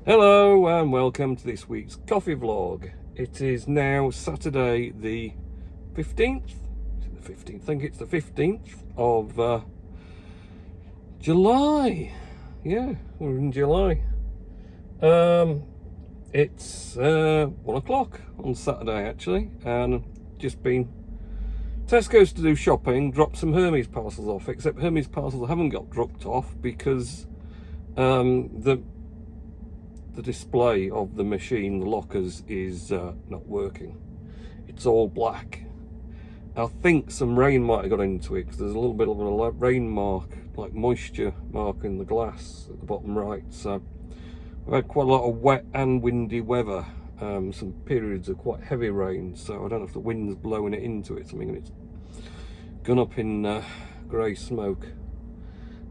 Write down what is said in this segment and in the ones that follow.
Hello and welcome to this week's coffee vlog. It is now Saturday the 15th. Is it the 15th? I think it's the 15th of July. Yeah, we're in July. It's 1 o'clock on Saturday actually, and just been Tesco's to do shopping, dropped some Hermes parcels off, except Hermes parcels haven't got dropped off because the display of the machine, the lockers, is not working. It's all black. I think some rain might have got into it because there's a little bit of a rain mark, like moisture mark in the glass at the bottom right. So we've had quite a lot of wet and windy weather, some periods of quite heavy rain, so I don't know if the wind's blowing it into it or something and it's gone up in grey smoke.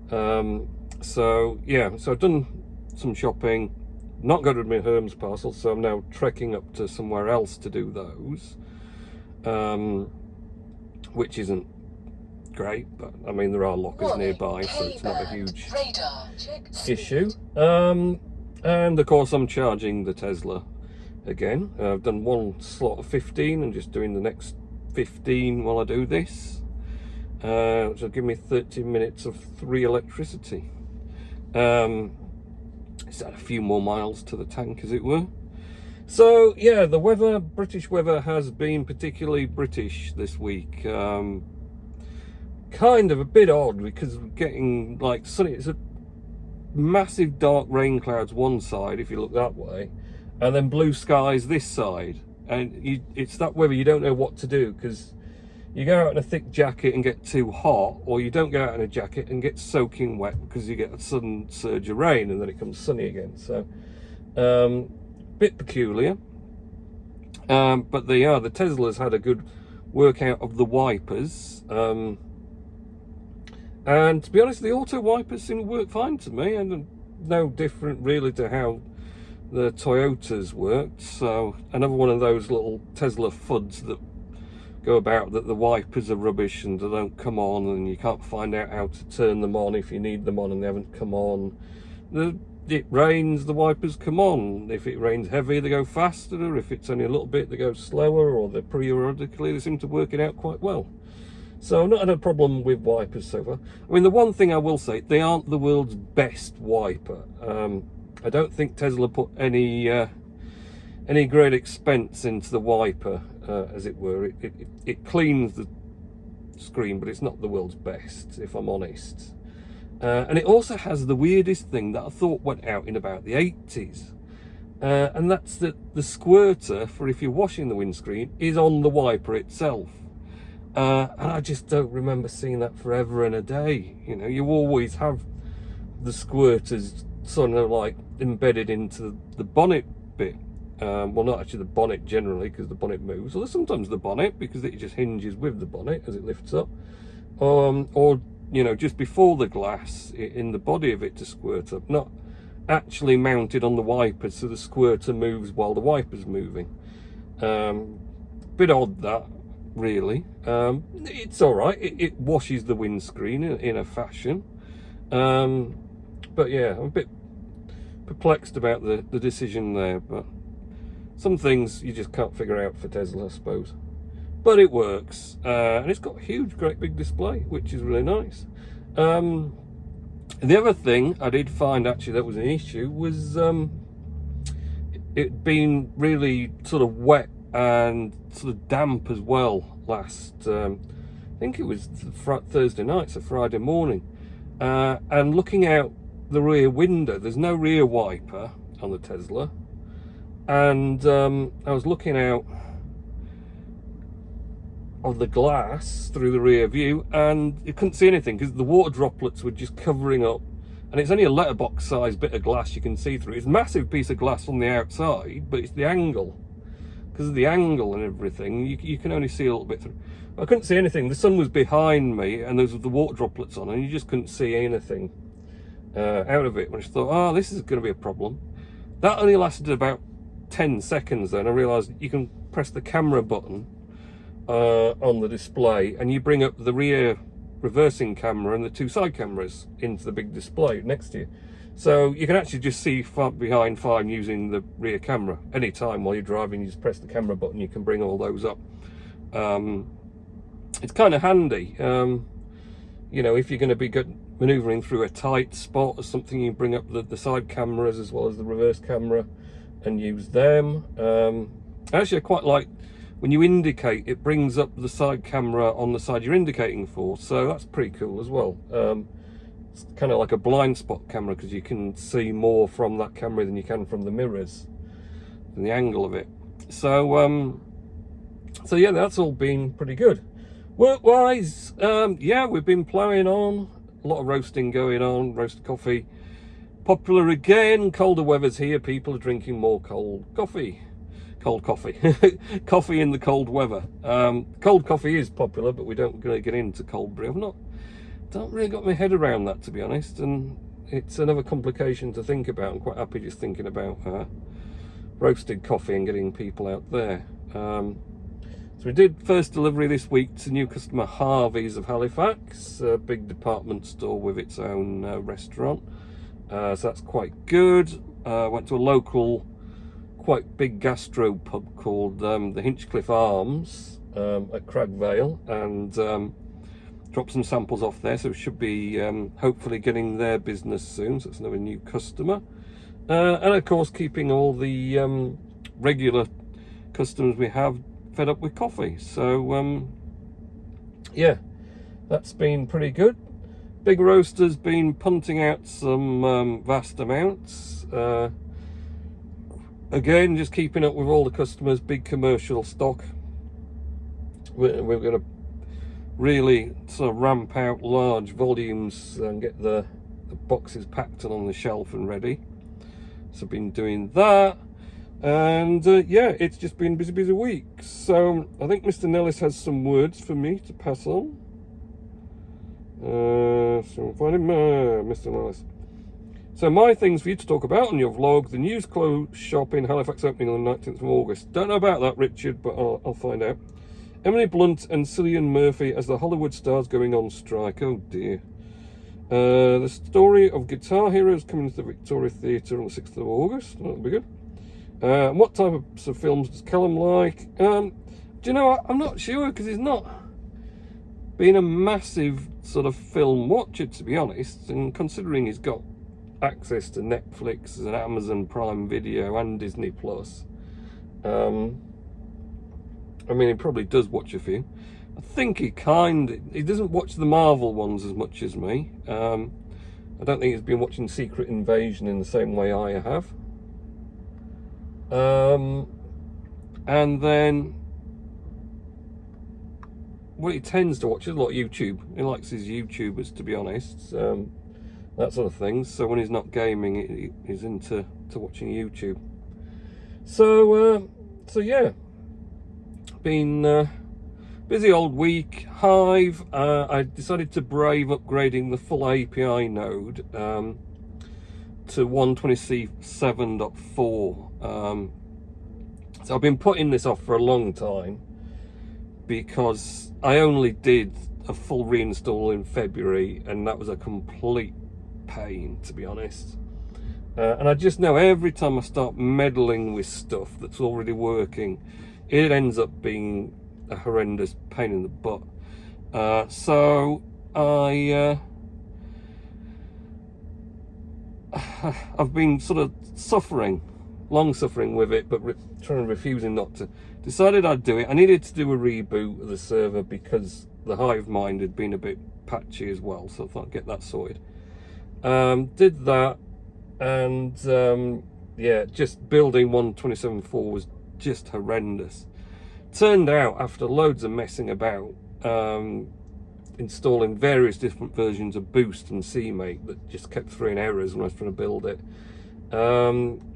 So yeah, so I've done some shopping, not got rid of my Hermes parcels, so I'm now trekking up to somewhere else to do those, which isn't great, but I mean there are lockers nearby, so it's not a huge issue. And of course I'm charging the Tesla again. I've done one slot of 15 and just doing the next 15 while I do this, which will give me 30 minutes of free electricity. It's had a few more miles to the tank, as it were. So yeah, the weather, British weather, has been particularly British this week. Kind of a bit odd because we're getting like sunny. It's a massive dark rain clouds one side if you look that way, and then blue skies this side, and it's that weather you don't know what to do, because you go out in a thick jacket and get too hot, or you don't go out in a jacket and get soaking wet because you get a sudden surge of rain and then it comes sunny again. So bit peculiar, but the Tesla's had a good workout of the wipers, and to be honest, the auto wipers seem to work fine to me, and no different really to how the Toyotas worked. So another one of those little Tesla FUDs that go about that the wipers are rubbish and they don't come on, and you can't find out how to turn them on if you need them on and they haven't come on. It rains, the wipers come on. If it rains heavy, they go faster. If it's only a little bit, they go slower, or they're periodically. They seem to work it out quite well. So I've not had a problem with wipers so far. I mean, the one thing I will say, they aren't the world's best wiper. I don't think Tesla put any great expense into the wiper, as it were. It cleans the screen, but it's not the world's best, if I'm honest. And it also has the weirdest thing that I thought went out in about the 80s, and that's that the squirter for if you're washing the windscreen is on the wiper itself. And I just don't remember seeing that forever and a day. You know, you always have the squirters sort of like embedded into the bonnet bit. Well, not actually the bonnet generally, because the bonnet moves, or sometimes the bonnet because it just hinges with the bonnet as it lifts up, or you know, just before the glass in the body of it to squirt up, not actually mounted on the wipers so the squirter moves while the wiper's moving. Bit odd that, really. It's all right. It washes the windscreen in a fashion, but yeah, I'm a bit perplexed about the decision there, but some things you just can't figure out for Tesla, I suppose. But it works, and it's got a huge, great big display, which is really nice. The other thing I did find actually that was an issue was it being really sort of wet and sort of damp as well last, I think it was Thursday night, so Friday morning. And looking out the rear window, there's no rear wiper on the Tesla. And I was looking out of the glass through the rear view, and you couldn't see anything because the water droplets were just covering up, and it's only a letterbox sized bit of glass you can see through. It's a massive piece of glass on the outside, but it's the angle, because of the angle and everything, you can only see a little bit through. I couldn't see anything. The sun was behind me and there was the water droplets on, and you just couldn't see anything out of it. When I thought, oh, this is going to be a problem. That only lasted about 10 seconds then. I realised you can press the camera button on the display, and you bring up the rear reversing camera and the two side cameras into the big display next to you. So you can actually just see behind fine using the rear camera. Anytime while you're driving, you just press the camera button, you can bring all those up. It's kind of handy. You know, if you're going to be manoeuvring through a tight spot or something, you bring up the side cameras as well as the reverse camera and use them. Actually, I quite like when you indicate, it brings up the side camera on the side you're indicating for, so that's pretty cool as well. It's kind of like a blind spot camera because you can see more from that camera than you can from the mirrors and the angle of it. So so yeah, that's all been pretty good. Work-wise, yeah, we've been ploughing on. A lot of roasting going on, roasted coffee. Popular again, colder weather's here, people are drinking more cold coffee. Coffee in the cold weather. Cold coffee is popular, but we don't really get into cold brew. Don't really got my head around that, to be honest, and it's another complication to think about. I'm quite happy just thinking about roasted coffee and getting people out there. So we did first delivery this week to new customer Harveys of Halifax, a big department store with its own restaurant. So that's quite good. Went to a local, quite big gastro pub called the Hinchcliffe Arms at Cragvale, and dropped some samples off there. So we should be hopefully getting their business soon. So it's another new customer. And of course, keeping all the regular customers we have fed up with coffee. So yeah, that's been pretty good. Big Roaster's been punting out some vast amounts. Again, just keeping up with all the customers, big commercial stock. We're going to really sort of ramp out large volumes and get the boxes packed and on the shelf and ready. So I've been doing that. And yeah, it's just been a busy week. So I think Mr. Nellis has some words for me to pass on. So find him, Mr. Nellis. So my things for you to talk about on your vlog: the news clothes shop in Halifax opening on the 19th of August. Don't know about that, Richard, but I'll find out. Emily Blunt and Cillian Murphy as the Hollywood stars going on strike. Oh dear. The story of Guitar Heroes coming to the Victoria Theatre on the 6th of August. That'll be good. What type of films does Callum like? Do you know, I'm not sure, because he's not been a massive sort of film watcher, to be honest, and considering he's got access to Netflix and Amazon Prime Video and Disney Plus, I mean, he probably does watch a few. I think he doesn't watch the Marvel ones as much as me. I don't think he's been watching Secret Invasion in the same way I have. And then what he tends to watch is a lot of YouTube. He likes his YouTubers, to be honest, that sort of thing. So when he's not gaming, he's into watching YouTube. So yeah, been busy old week. Hive, I decided to brave upgrading the full API node to 120c7.4. So I've been putting this off for a long time because I only did a full reinstall in February, and that was a complete pain, to be honest. And I just know every time I start meddling with stuff that's already working, it ends up being a horrendous pain in the butt. So I've been sort of long suffering with it, but refusing not to. Decided I'd do it. I needed to do a reboot of the server because the Hive Mind had been a bit patchy as well, so I thought I'd get that sorted. Did that, and yeah, just building 127.4 was just horrendous. Turned out, after loads of messing about, installing various different versions of Boost and CMake that just kept throwing errors when I was trying to build it,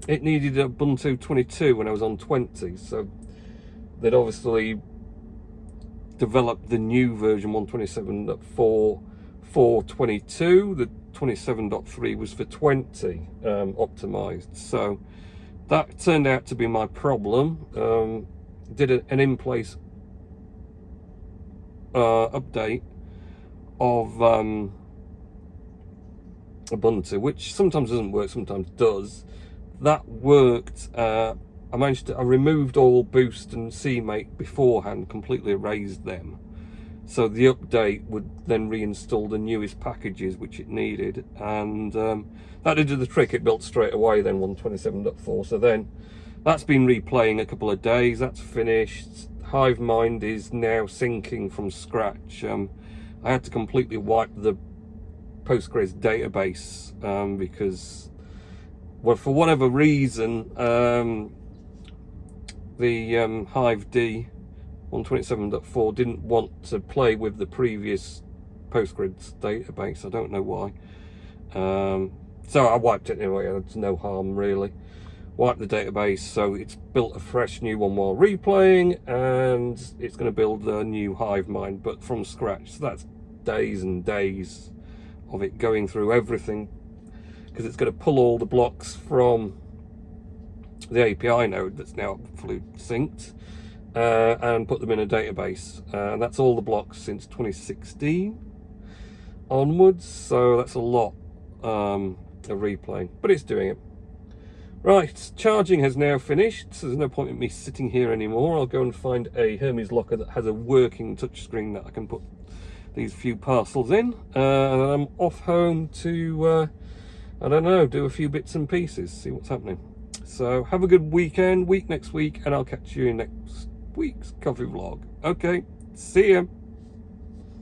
it needed Ubuntu 22 when I was on 20, so they'd obviously developed the new version 127.4 for 22. The 27.3 was for 20, optimized. So that turned out to be my problem. Did an in-place update of Ubuntu, which sometimes doesn't work, sometimes does. That worked. I removed all Boost and CMake beforehand, completely erased them. So the update would then reinstall the newest packages which it needed, and that did do the trick. It built straight away then 127.4. So then that's been replaying a couple of days. That's finished. HiveMind is now syncing from scratch. I had to completely wipe the Postgres database because, well, for whatever reason, the Hive D 127.4 didn't want to play with the previous Postgres database. I don't know why. So I wiped it anyway. It's no harm really. Wiped the database, so it's built a fresh new one while replaying, and it's going to build a new HiveMind, but from scratch. So that's days and days of it going through everything, because it's going to pull all the blocks from the API node that's now fully synced, and put them in a database, and that's all the blocks since 2016 onwards. So that's a lot of replaying, but it's doing it. Right, charging has now finished, so there's no point in me sitting here anymore. I'll go and find a Hermes locker that has a working touchscreen that I can put these few parcels in, and then I'm off home to I don't know, do a few bits and pieces, see what's happening. So have a good weekend, next week, and I'll catch you in next week's coffee vlog. Okay, see ya.